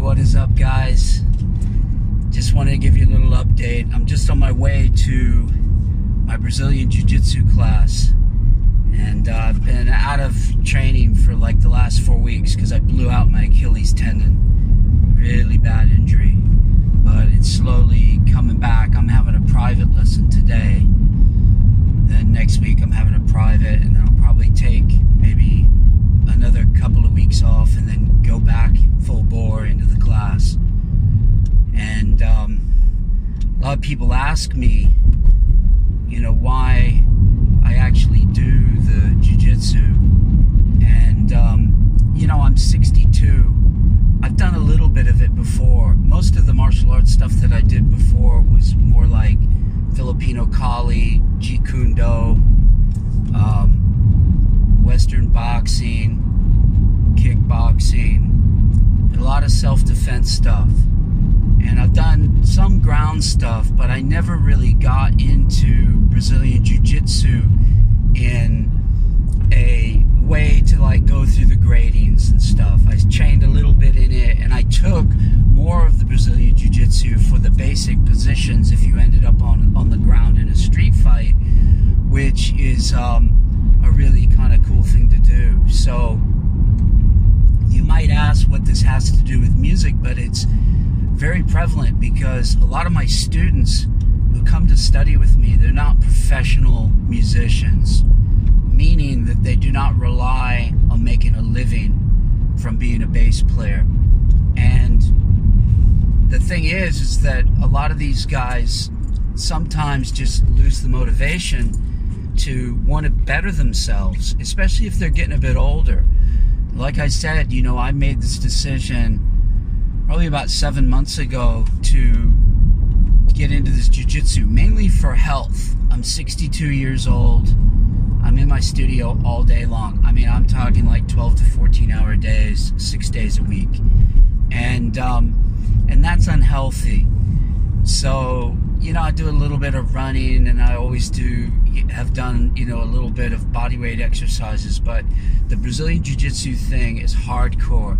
what is up, guys? Just wanted to give you a little update. I'm just on my way to my Brazilian Jiu-Jitsu class, and I've been out of training for like the last 4 weeks because I blew out my Achilles tendon. Really bad injury, but it's slowly coming back. I'm having a private lesson today, then next week I'm having a private, and then I'll probably take maybe another couple of weeks off and then go back full bore into the class. And a lot of people ask me, why I actually do the jiu-jitsu. And I'm 62. I've done a little bit of it before. Most of the martial arts stuff that I did before was more like Filipino Kali, Jeet Kune Do, Western boxing, kickboxing, a lot of self-defense stuff. And I've done some ground stuff, but I never really got into Brazilian Jiu-Jitsu in a way to like go through the gradings and stuff. I trained a little bit in it, and I took more of the Brazilian Jiu-Jitsu for the basic positions if you ended up on the ground in a street fight, which is a really kind of cool thing to do. So you might ask what this has to do with music, but it's very prevalent because a lot of my students who come to study with me, they're not professional musicians, meaning that they do not rely on making a living from being a bass player. And the thing is that a lot of these guys sometimes just lose the motivation to want to better themselves, especially if they're getting a bit older. Like I said, I made this decision probably about 7 months ago to get into this jiu-jitsu, mainly for health. I'm 62 years old. I'm in my studio all day long. I mean, I'm talking like 12 to 14 hour days, 6 days a week. And that's unhealthy. So, I do a little bit of running, and I always have done, a little bit of body weight exercises, but the Brazilian Jiu-Jitsu thing is hardcore,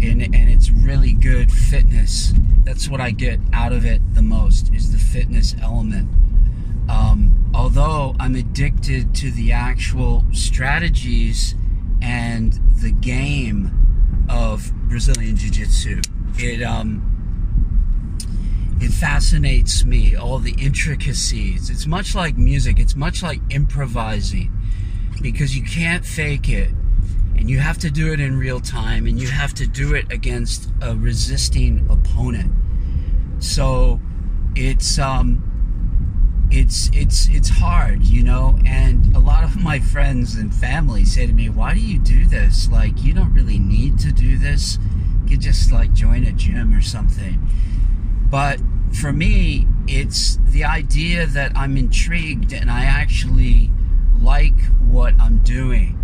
and it's really good fitness. That's what I get out of it the most, is the fitness element. Although I'm addicted to the actual strategies and the game of Brazilian Jiu-Jitsu. It fascinates me, all the intricacies. It's much like music. It's much like improvising, because you can't fake it, and you have to do it in real time, and you have to do it against a resisting opponent. So it's hard, and a lot of my friends and family say to me, why do you do this? Like, you don't really need to do this. You could just like join a gym or something. But for me, it's the idea that I'm intrigued and I actually like what I'm doing.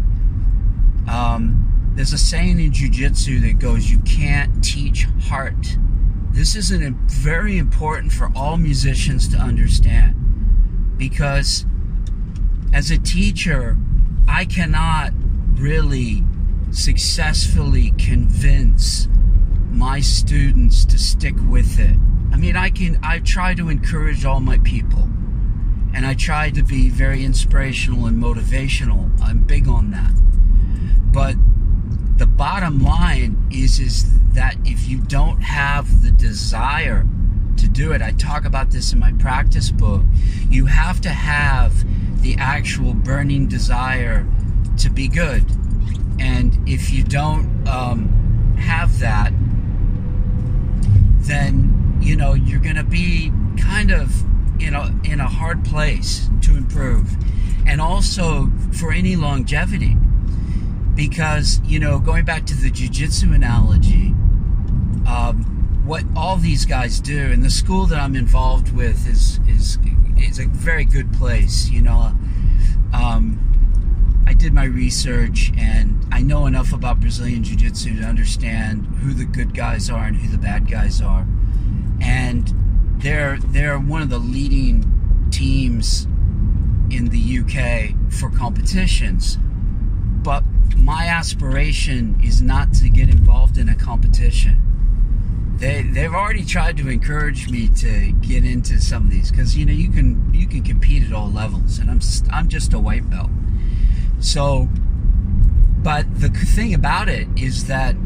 There's a saying in jiu-jitsu that goes, you can't teach heart. This is very important for all musicians to understand, because as a teacher, I cannot really successfully convince my students to stick with it. I mean, I try to encourage all my people, and I try to be very inspirational and motivational. I'm big on that. But the bottom line is that if you don't have the desire to do it, I talk about this in my practice book, you have to have the actual burning desire to be good. And if you don't have that, then you're going to be kind of in a hard place to improve, and also for any longevity, because going back to the jiu-jitsu analogy, what all these guys do, and the school that I'm involved with is a very good place. I did my research, and I know enough about Brazilian Jiu-Jitsu to understand who the good guys are and who the bad guys are. And they're one of the leading teams in the UK for competitions. But my aspiration is not to get involved in a competition. they've already tried to encourage me to get into some of these, because you can compete at all levels, and I'm just a white belt. So, but the thing about it is that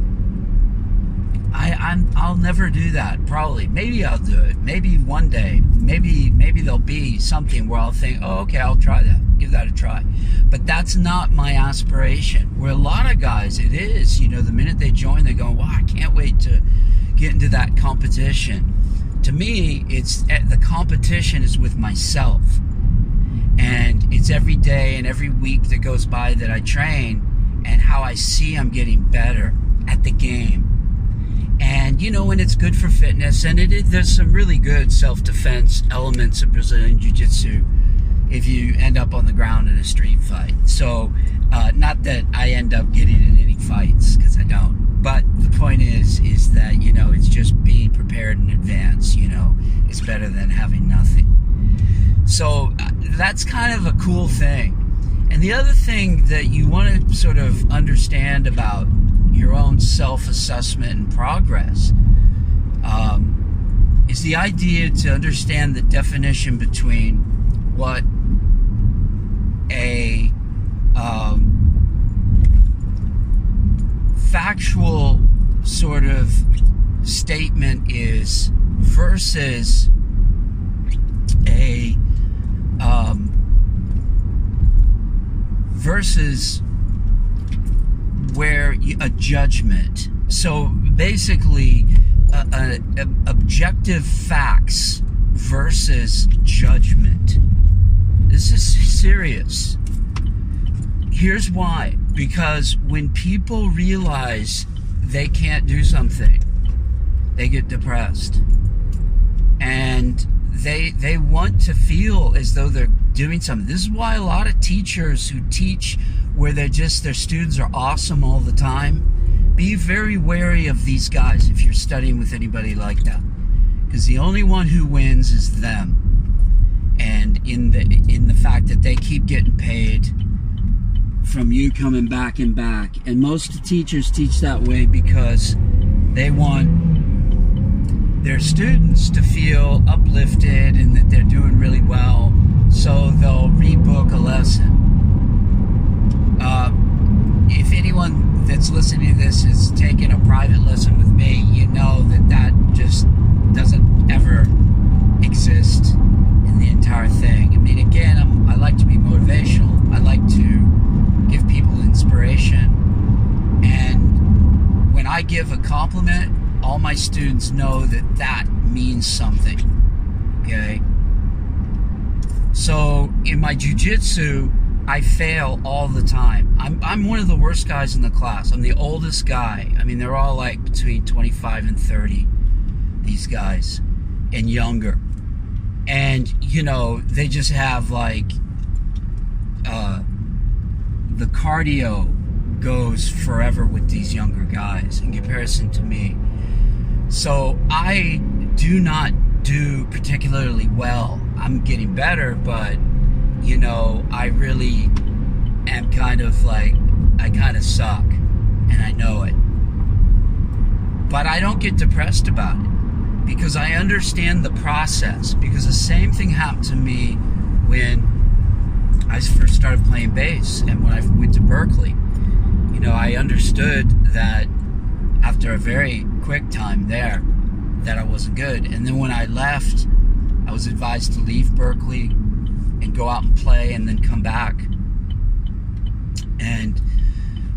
I'll never do that. Probably, maybe I'll do it. Maybe one day. Maybe there'll be something where I'll think, oh, okay, I'll try that. Give that a try. But that's not my aspiration. Where a lot of guys, it is. The minute they join, they go, wow, I can't wait to get into that competition. To me, it's the competition is with myself, and it's every day and every week that goes by that I train, and how I see I'm getting better at the game. And and it's good for fitness, and there's some really good self-defense elements of Brazilian Jiu-Jitsu if you end up on the ground in a street fight. So not that I end up getting in any fights, because I don't, but the point is that it's just being prepared in advance. It's better than having nothing. So that's kind of a cool thing. And the other thing that you want to sort of understand about your own self-assessment and progress is the idea to understand the definition between what a factual sort of statement is versus where a judgment. So basically, objective facts versus judgment. This is serious. Here's why. Because when people realize they can't do something, they get depressed. And they want to feel as though they're doing something. This is why a lot of teachers who teach where their students are awesome all the time, be very wary of these guys if you're studying with anybody like that, because the only one who wins is them, and in the fact that they keep getting paid from you coming back and back. And most teachers teach that way because they want their students to feel uplifted and that they're doing really well, so they'll rebook a lesson. If anyone that's listening to this is taking a private lesson with me, you know that just doesn't ever exist in the entire thing. I mean, again, I like to be motivational. I like to give people inspiration. And when I give a compliment, all my students know that means something. Okay? So in my jiu-jitsu, I fail all the time. I'm one of the worst guys in the class. I'm the oldest guy. I mean, they're all like between 25 and 30, these guys, and younger. And, they just have like, the cardio goes forever with these younger guys in comparison to me. So I do not do particularly well. I'm getting better, but I really am kind of like, I kind of suck, and I know it. But I don't get depressed about it, because I understand the process. Because the same thing happened to me when I first started playing bass, and when I went to Berkeley. I understood that after a very quick time there, that I wasn't good. And then when I left, I was advised to leave Berkeley and go out and play and then come back. And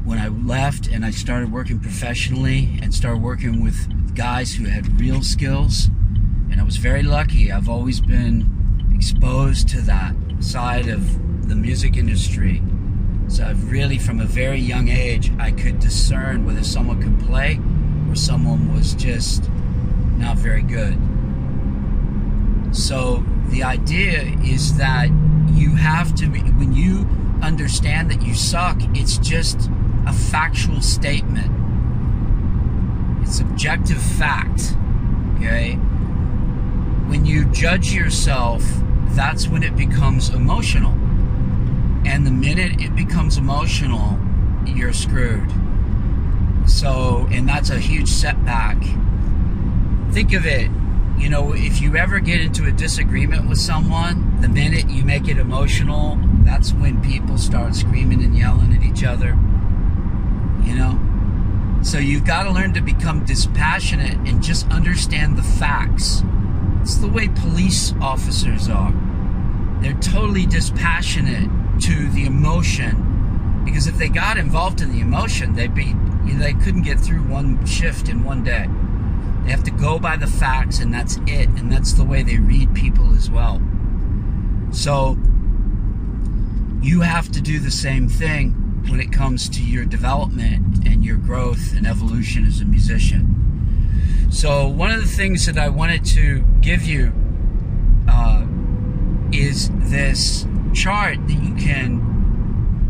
when I left and I started working professionally and started working with guys who had real skills, and I was very lucky. I've always been exposed to that side of the music industry. So I've really, from a very young age, I could discern whether someone could play or someone was just not very good. So the idea is that you have to, when you understand that you suck, it's just a factual statement. It's objective fact, okay? When you judge yourself, that's when it becomes emotional. And the minute it becomes emotional, you're screwed. So, and that's a huge setback think of it, you know, if you ever get into a disagreement with someone, the minute you make it emotional, that's when people start screaming and yelling at each other, you know? So you've got to learn to become dispassionate and just understand the facts. It's the way police officers are. They're totally dispassionate to the emotion, because if they got involved in the emotion, they couldn't get through one shift in one day. They have to go by the facts, and that's it. And that's the way they read people as well. So you have to do the same thing when it comes to your development and your growth and evolution as a musician. So one of the things that I wanted to give you is this chart that you can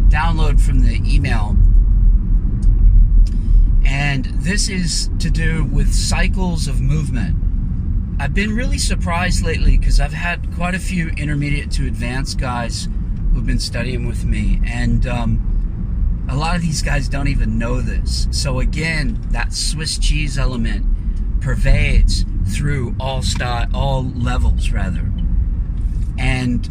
download from the email. And this is to do with cycles of movement. I've been really surprised lately because I've had quite a few intermediate to advanced guys who've been studying with me, and a lot of these guys don't even know this. So again, that Swiss cheese element pervades through all levels rather. And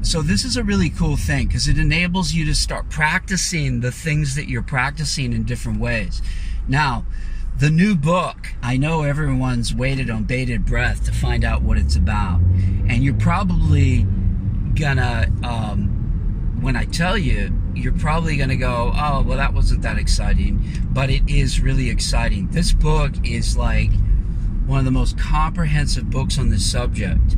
so this is a really cool thing because it enables you to start practicing the things that you're practicing in different ways. Now, the new book, I know everyone's waited on bated breath to find out what it's about. And you're probably gonna, when I tell you, you're probably gonna go, oh, well, that wasn't that exciting. But it is really exciting. This book is like one of the most comprehensive books on this subject.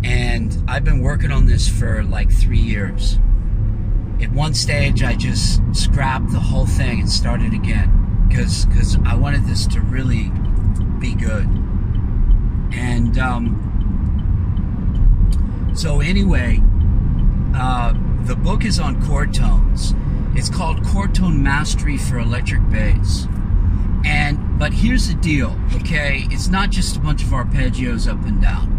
And I've been working on this for like 3 years. At one stage, I just scrapped the whole thing and started again because I wanted this to really be good. And so anyway, the book is on chord tones. It's called Chord Tone Mastery for Electric Bass. But here's the deal, okay? It's not just a bunch of arpeggios up and down.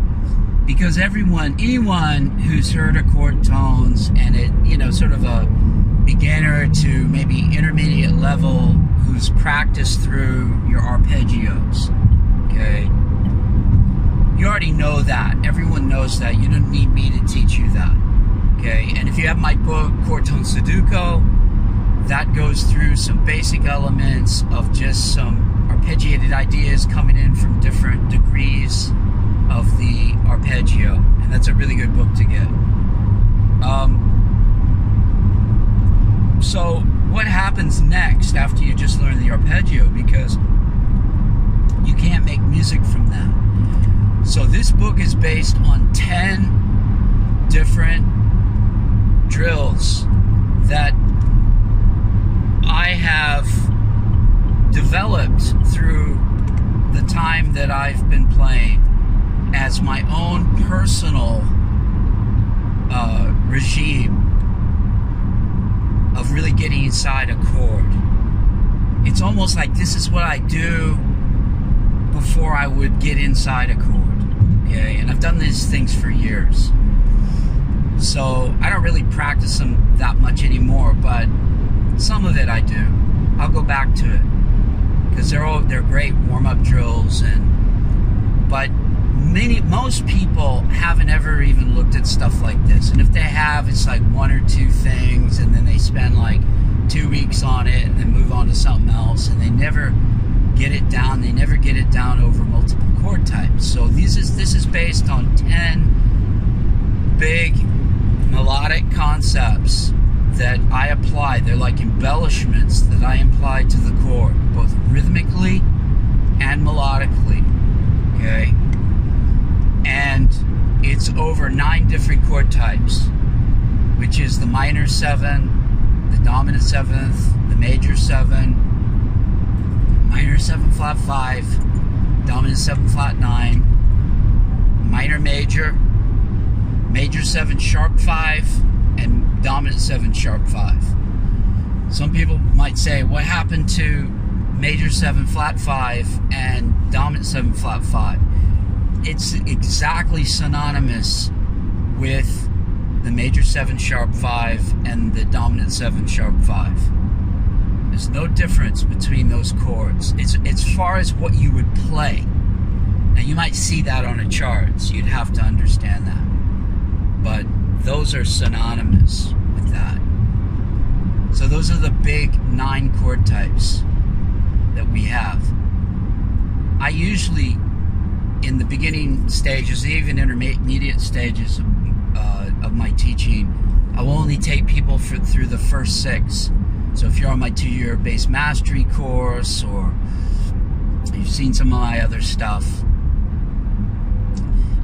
Because anyone who's heard of chord tones and it, you know, sort of a beginner to maybe intermediate level who's practiced through your arpeggios, okay? You already know that. Everyone knows that. You don't need me to teach you that, okay? And if you have my book, Chord Tone Sudoku, that goes through some basic elements of just some arpeggiated ideas coming in from different degrees of the arpeggio, and that's a really good book to get. So what happens next after you just learn the arpeggio, because you can't make music from that. So this book is based on 10 different drills that I have developed through the time that I've been playing as my own personal regime of really getting inside a chord. It's almost like this is what I do before I would get inside a chord, okay? And I've done these things for years. So I don't really practice them that much anymore, but some of it I do. I'll go back to it because they're great warm-up drills, but most people haven't ever even looked at stuff like this. And if they have, it's like one or two things, and then they spend like 2 weeks on it and then move on to something else, and they never get it down. They never get it down over multiple chord types. So this is based on 10 big melodic concepts that I apply. They're like embellishments that I apply to the chord, both rhythmically and melodically, okay? And it's over 9 different chord types, which is the minor 7, the dominant 7th, the major 7, minor 7 flat 5, dominant 7 flat 9, minor major, major 7 sharp 5, and dominant 7 sharp 5. Some people might say, what happened to major 7 flat 5 and dominant 7 flat 5? It's exactly synonymous with the major 7 sharp 5 and the dominant 7 sharp 5. There's no difference between those chords. It's far as what you would play, now you might see that on a chart, so you'd have to understand that. But those are synonymous with that. So those are the big 9 chord types that we have. I usually, in the beginning stages, even intermediate stages of my teaching, I will only take people through the first 6. So if you're on my 2-year bass mastery course, or you've seen some of my other stuff,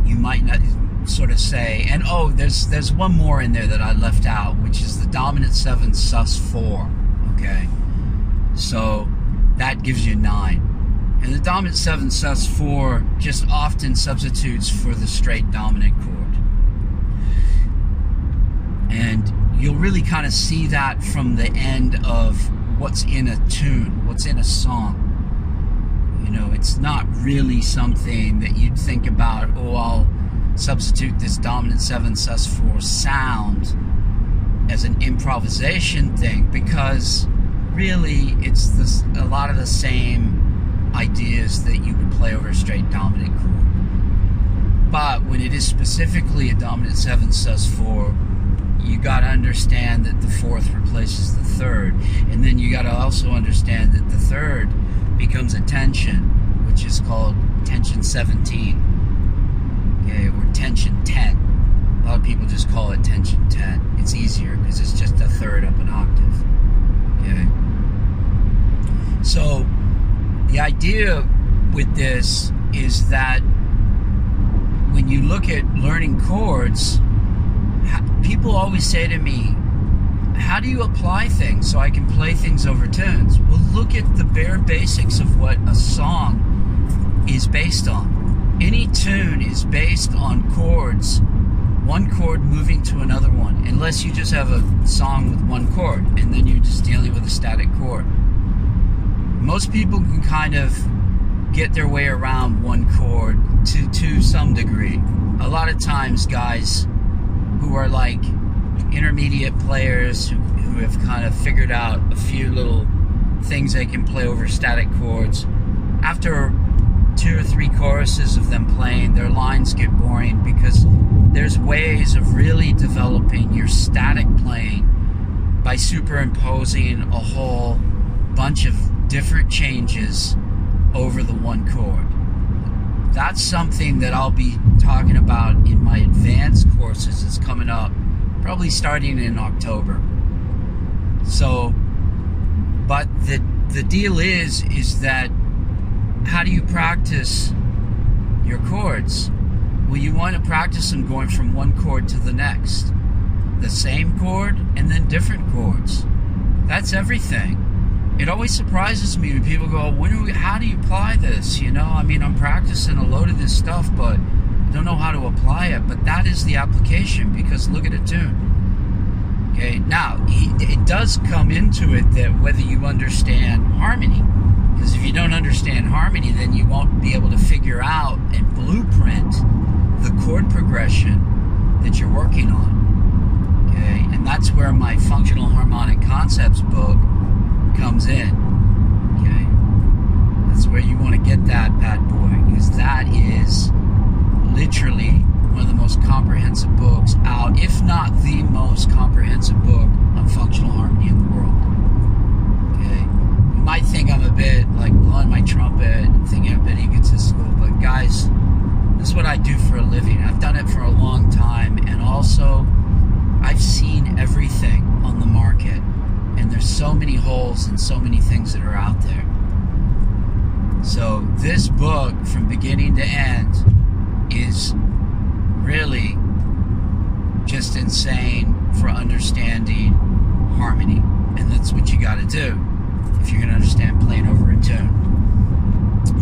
you might not sort of say, and oh, there's one more in there that I left out, which is the dominant 7 sus4. Okay, so that gives you 9, and the dominant 7 sus4 just often substitutes for the straight dominant chord. And you'll really kind of see that from the end of what's in a tune, what's in a song. You know, it's not really something that you'd think about, oh, I'll substitute this dominant 7 sus4 sound as an improvisation thing, because really it's a lot of the same ideas that you would play over a straight dominant chord. But when it is specifically a dominant 7 sus4, you got to understand that the 4th replaces the 3rd, and then you got to also understand that the 3rd becomes a tension, which is called tension 17, okay, or tension 10. A lot of people just call it tension 10. It's easier because it's just a 3rd up an octave. Okay. So the idea with this is that when you look at learning chords, people always say to me, how do you apply things so I can play things over tunes? Well, look at the bare basics of what a song is based on. Any tune is based on chords, one chord moving to another one, unless you just have a song with one chord, and then you're just dealing with a static chord. Most people can kind of get their way around one chord to some degree. A lot of times, guys who are like intermediate players who have kind of figured out a few little things they can play over static chords, after 2 or 3 choruses of them playing, their lines get boring, because there's ways of really developing your static playing by superimposing a whole bunch of different changes over the one chord. That's something that I'll be talking about in my advanced courses. It's coming up probably starting in October. So, but the deal is that how do you practice your chords? Well, you want to practice them going from one chord to the next. The same chord and then different chords. That's everything. It always surprises me when people go, how do you apply this? You know, I mean, I'm practicing a load of this stuff, but I don't know how to apply it. But that is the application, because look at a tune. Okay, now, it does come into it that whether you understand harmony, because if you don't understand harmony, then you won't be able to figure out and blueprint the chord progression that you're working on. Okay, and that's where my Functional Harmonic Concepts book comes in. Okay, that's where you want to get that bad boy, because that is literally one of the most comprehensive books out, if not the most comprehensive book on functional harmony in the world. Okay, you might think I'm a bit like blowing my trumpet and thinking I'm a bit egotistical, but guys, this is what I do for a living. I've done it for a long time, and also I've seen everything on the market. And there's so many holes and so many things that are out there. So this book, from beginning to end, is really just insane for understanding harmony. And that's what you got to do if you're going to understand playing over a tune.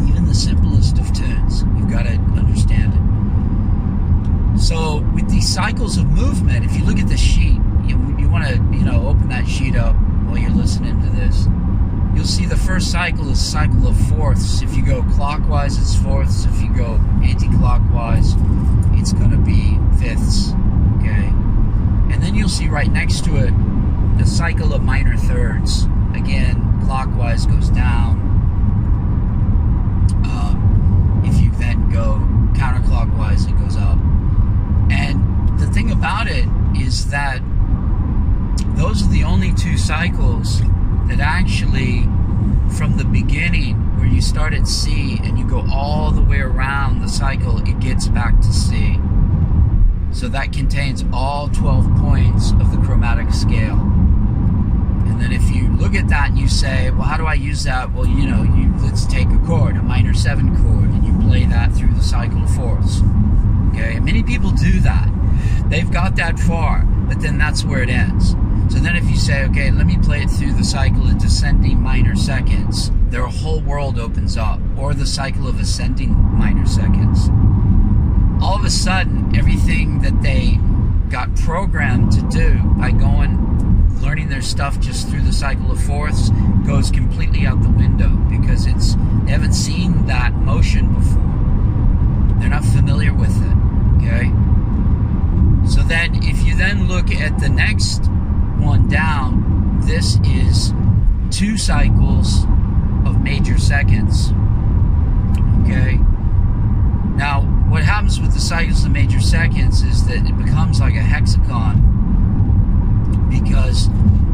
Even the simplest of tunes, you've got to understand it. So with these cycles of movement, if you look at the sheet, you want to, open that sheet up while you're listening to this. You'll see the first cycle is a cycle of fourths. If you go clockwise, it's fourths. If you go anti-clockwise, it's going to be fifths. Okay? And then you'll see right next to it the cycle of minor thirds. Again, clockwise goes down, 2 cycles that actually, from the beginning, where you start at C and you go all the way around the cycle, it gets back to C. So that contains all 12 points of the chromatic scale. And then if you look at that and you say, well, how do I use that? Well, let's take a chord, a minor 7 chord, and you play that through the cycle of fourths. Okay, and many people do that. They've got that far, but then that's where it ends. So then if you say, okay, let me play it through the cycle of descending minor seconds, their whole world opens up. Or the cycle of ascending minor seconds. All of a sudden, everything that they got programmed to do by learning their stuff just through the cycle of fourths goes completely out the window, because they haven't seen that motion before. They're not familiar with it, okay? So then, if you then look at the next one down, this is 2 cycles of major seconds, okay? Now, what happens with the cycles of major seconds is that it becomes like a hexagon, because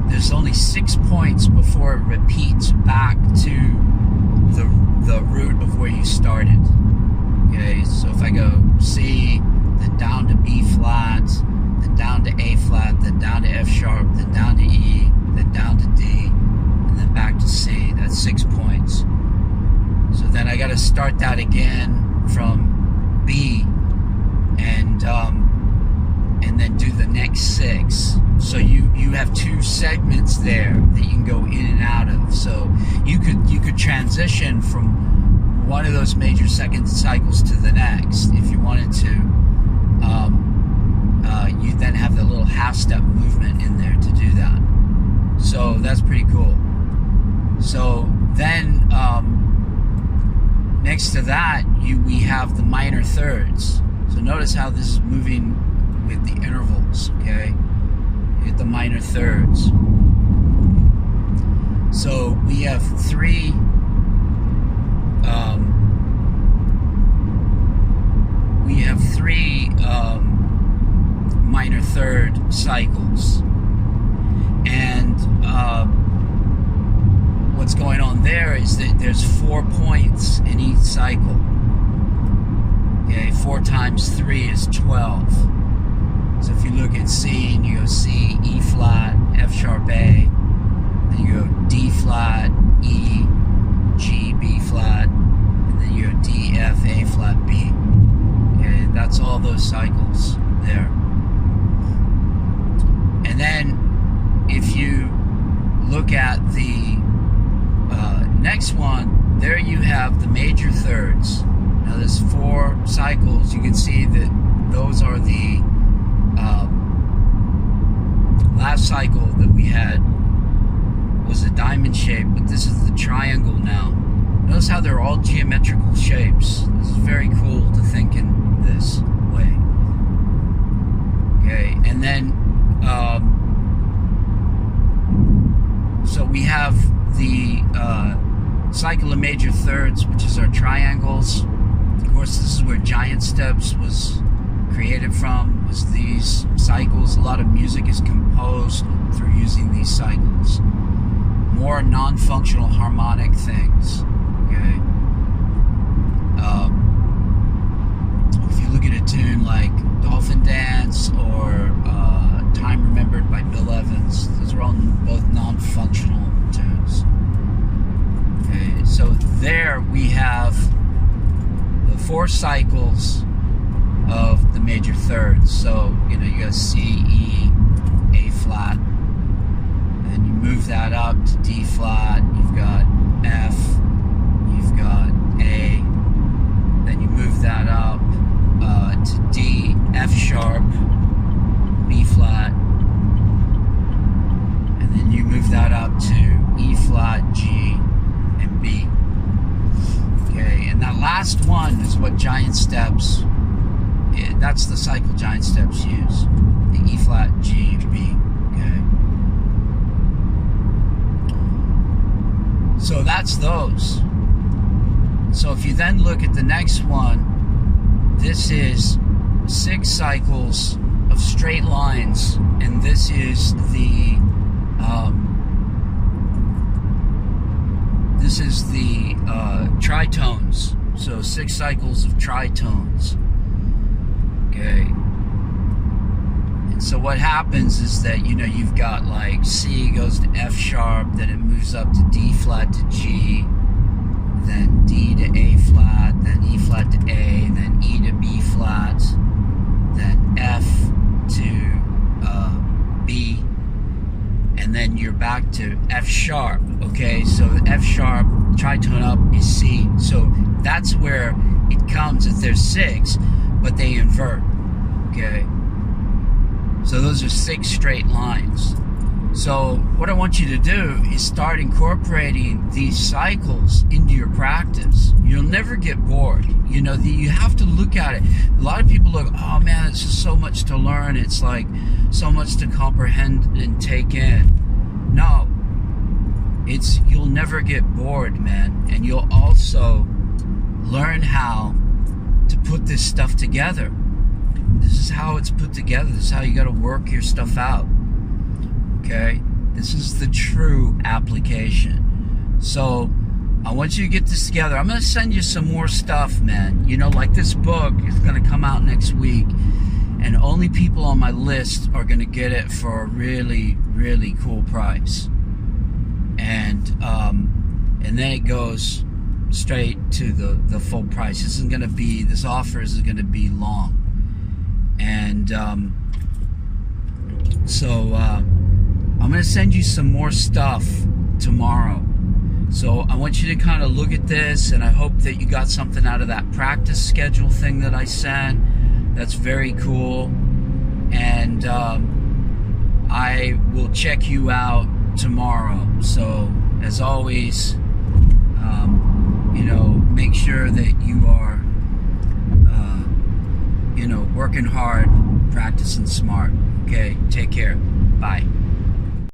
there's only 6 points before it repeats back to the root of where you started. Okay, so if I go C, then down to B flat, then down to A flat, then down to F sharp, then down to E, then down to D, and then back to C, that's 6 points. So then I got to start that again from B, and then do the next 6. So you have 2 segments there that you can go in and out of. So you could transition from one of those major second cycles to the next if you wanted to. You then have the little half-step movement in there to do that. So that's pretty cool. So then next to that, we have the minor thirds. So notice how this is moving with the intervals, okay? You get the minor thirds. So we have 3 minor third cycles, and what's going on there is that there's 4 points in each cycle. Okay, 4 times 3 is 12. So if you look at C and you go C, E flat, F sharp A, then you go D flat, E, G, B flat, and then you go D, F, A flat, B. Okay, that's all those cycles there. And then if you look at the next one, there you have the major thirds. Now there's 4 cycles. You can see that those are the last cycle that we had was a diamond shape, but this is the triangle now. Notice how they're all geometrical shapes. This is very cool to think in this way. Okay, and then so we have the cycle of major thirds, which is our triangles. Of course, this is where giant steps was created from, was these cycles. A lot of music is composed through using these cycles. More non-functional harmonic things, okay? If you look at a tune like Dolphin Dance or Time Remembered by Bill Evans, those are all both non-functional tunes. Okay, so there we have the 4 cycles of the major thirds. So, you got C, E, A flat, and you move that up to D flat, you've got F, you've got A, then you move that up to D, F sharp, B flat, and then you move that up to E flat, G, and B. Okay, and that last one is what giant steps, that's the cycle giant steps use. The E flat, G, and B. Okay. So that's those. So if you then look at the next one, this is 6 cycles of straight lines, and this is the This is the tritones. So 6 cycles of tritones. Okay. And so what happens is that, you know, you've got like C goes to F sharp, then it moves up to D flat to G, then D to A flat, then E flat to A, then E to B flat, then F to B, and then you're back to F sharp. Okay, so F sharp, tritone up is C. So that's where it comes if there's 6, but they invert. Okay, so those are 6 straight lines. So what I want you to do is start incorporating these cycles into your practice. You'll never get bored. You know, you have to look at it. A lot of people look, oh man, it's just so much to learn. It's like so much to comprehend and take in. No, you'll never get bored, man. And you'll also learn how to put this stuff together. This is how it's put together. This is how you got to work your stuff out. Okay, this is the true application. So I want you to get this together. I'm going to send you some more stuff, man. You know, like this book is going to come out next week, and only people on my list are going to get it for a really, really cool price. And then it goes straight to the full price. This offer isn't going to be long. And so I'm going to send you some more stuff tomorrow. So I want you to kind of look at this, and I hope that you got something out of that practice schedule thing that I sent. That's very cool. And I will check you out tomorrow. So as always, you know, make sure that you are, you know, working hard, practicing smart. Okay, take care. Bye.